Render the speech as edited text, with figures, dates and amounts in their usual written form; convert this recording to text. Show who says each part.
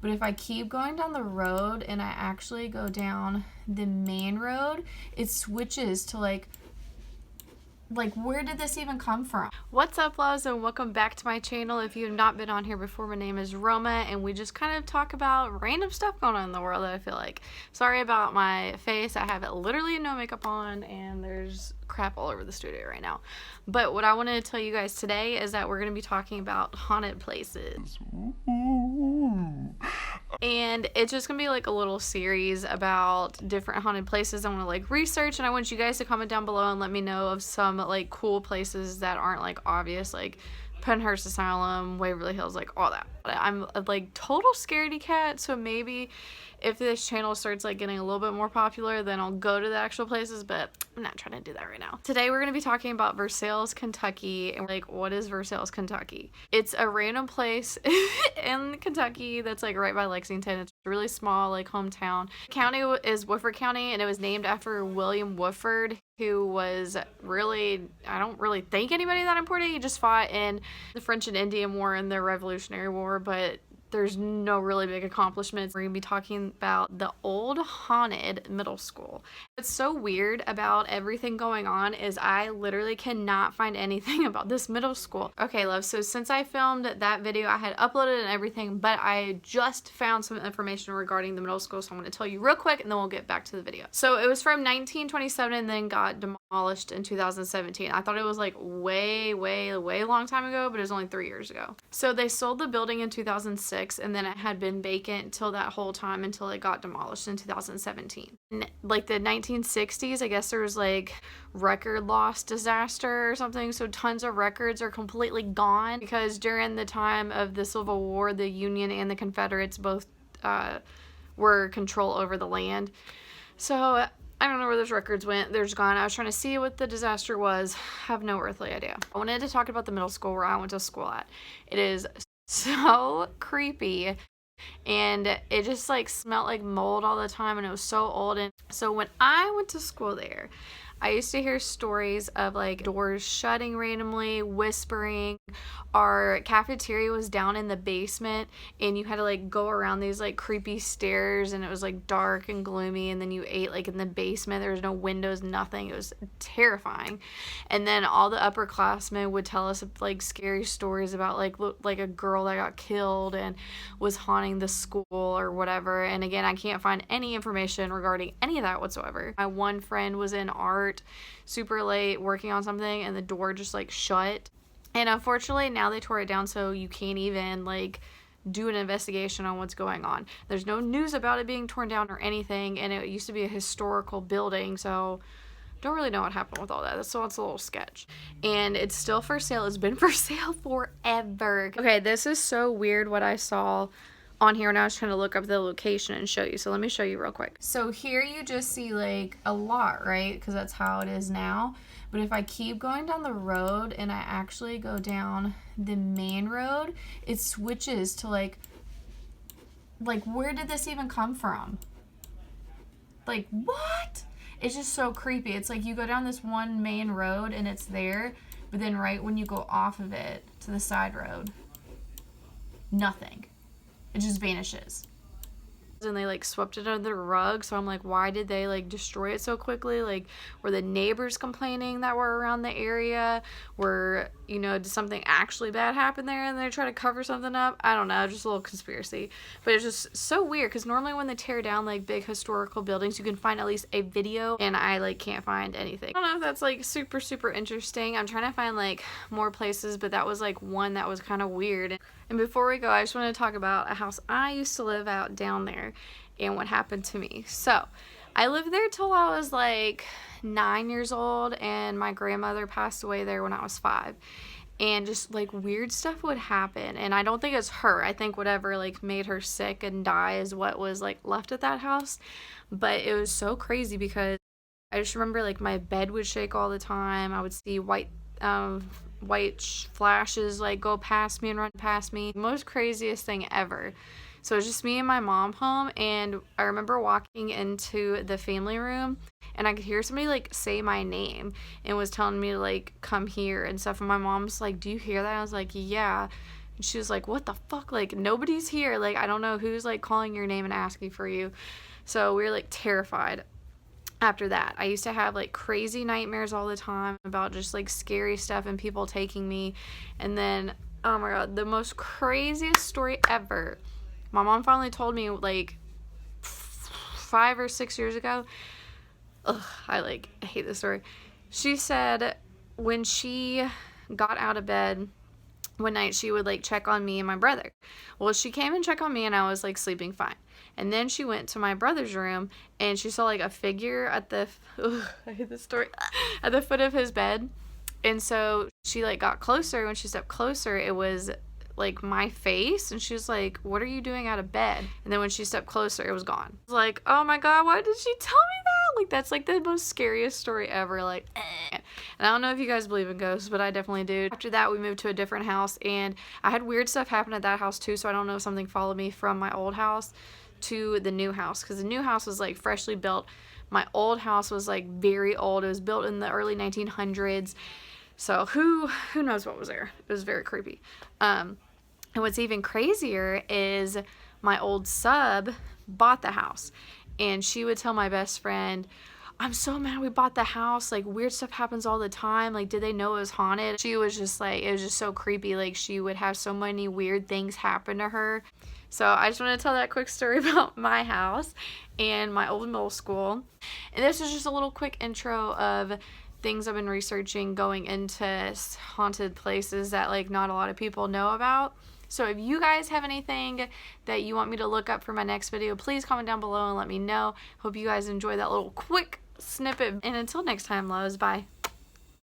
Speaker 1: But if I keep going down the road and I actually go down the main road, it switches to like where did this even come from? What's up, loves, and welcome back to my channel. If you have not been on here before, my name is Roma, and we just kind of talk about random stuff going on in the world that I feel like. Sorry about my face. I have literally no makeup on, and there's crap all over the studio right now. But what I wanted to tell you guys today is that we're going to be talking about haunted places. And it's just gonna be like a little series about different haunted places I want to like research, and I want you guys to comment down below and let me know of some like cool places that aren't like obvious, like Penhurst Asylum, Waverly Hills, like all that. I'm a like total scaredy cat, so maybe if this channel starts like getting a little bit more popular, then I'll go to the actual places, but I'm not trying to do that right now. Today we're going to be talking about Versailles, Kentucky, and like, what is Versailles, Kentucky? It's a random place in Kentucky that's like right by Lexington. It's a really small like hometown. The county is Woodford County, and it was named after William Woodford, who was really, I don't really think anybody that important. He just fought in the French and Indian War and the Revolutionary War, but there's no really big accomplishments. We're going to be talking about the old haunted middle school. What's so weird about everything going on is I literally cannot find anything about this middle school. Okay, love, so since I filmed that video, I had uploaded and everything, but I just found some information regarding the middle school, so I'm going to tell you real quick and then we'll get back to the video. So it was from 1927 and then got demolished in 2017. I thought it was like way long time ago, but it was only 3 years ago. So they sold the building in 2006, and then it had been vacant till that whole time until it got demolished in 2017. In like the 1960s, I guess there was like record loss disaster or something, so tons of records are completely gone because during the time of the Civil War, the Union and the Confederates both were control over the land. So I don't know where those records went. They're just gone. I was trying to see what the disaster was. Have no earthly idea. I wanted to talk about the middle school where I went to school at. It is so creepy, and it just like smelled like mold all the time, and it was so old. And so when I went to school there, I used to hear stories of like doors shutting randomly, whispering. Our cafeteria was down in the basement, and you had to like go around these like creepy stairs, and it was like dark and gloomy, and then you ate like in the basement. There was no windows, nothing. It was terrifying. And then all the upperclassmen would tell us like scary stories about like a girl that got killed and was haunting the school or whatever. And again, I can't find any information regarding any of that whatsoever. My one friend was in art super late working on something, and the door just like shut, and unfortunately now they tore it down, so you can't even like do an investigation on what's going on. There's no news about it being torn down or anything, and it used to be a historical building, so don't really know what happened with all that, so it's a little sketch. And it's still for sale. It's been for sale forever. Okay, this is so weird what I saw on here, and I was trying to look up the location and show you, so let me show you real quick. So here you just see like a lot, right? Because that's how it is now. But if I keep going down the road and I actually go down the main road, it switches to like where did this even come from? Like, what? It's just so creepy. It's like you go down this one main road and it's there, but then right when you go off of it to the side road, nothing. It just vanishes. And they like swept it under the rug, so I'm like, why did they like destroy it so quickly? Like, were the neighbors complaining that were around the area? Were, you know, did something actually bad happen there and they try to cover something up? I don't know, just a little conspiracy. But it's just so weird because normally when they tear down like big historical buildings, you can find at least a video, and I like can't find anything. I don't know if that's like super interesting. I'm trying to find like more places, but that was like one that was kind of weird. And before we go, I just want to talk about a house I used to live out down there and what happened to me. So I lived there till I was like 9 years old, and my grandmother passed away there when I was 5. And just like weird stuff would happen, and I don't think it's her. I think whatever like made her sick and die is what was like left at that house. But it was so crazy because I just remember like my bed would shake all the time. I would see white flashes like go past me and run past me. Most craziest thing ever. So it was just me and my mom home, and I remember walking into the family room, and I could hear somebody like say my name and was telling me to like come here and stuff, and my mom's like, do you hear that? I was like, yeah. And she was like, what the fuck? Like, nobody's here. Like, I don't know who's like calling your name and asking for you. So we were like terrified. After that, I used to have like crazy nightmares all the time about just like scary stuff and people taking me. And then, oh my God, the most craziest story ever. My mom finally told me like 5 or 6 years ago. Ugh, I hate this story. She said when she got out of bed one night, she would like check on me and my brother. Well, she came and checked on me and I was like sleeping fine. And then she went to my brother's room and she saw like a figure at the, I hate this story, at the foot of his bed. And so she like got closer. When she stepped closer, it was like my face. And she was like, what are you doing out of bed? And then when she stepped closer, it was gone. I was like, oh my God, why did she tell me that? Like, that's like the most scariest story ever. Like, And I don't know if you guys believe in ghosts, but I definitely do. After that, we moved to a different house and I had weird stuff happen at that house too. So I don't know if something followed me from my old house to the new house, because the new house was like freshly built. My old house was like very old. It was built in the early 1900s. So who knows what was there? It was very creepy. And what's even crazier is my old sub bought the house, and she would tell my best friend, I'm so mad we bought the house. Like, weird stuff happens all the time. Like, did they know it was haunted? She was just like, it was just so creepy. Like, she would have so many weird things happen to her. So I just want to tell that quick story about my house and my old middle school. And this is just a little quick intro of things I've been researching going into haunted places that like not a lot of people know about. So if you guys have anything that you want me to look up for my next video, please comment down below and let me know. Hope you guys enjoy that little quick snippet. And until next time, loves, bye.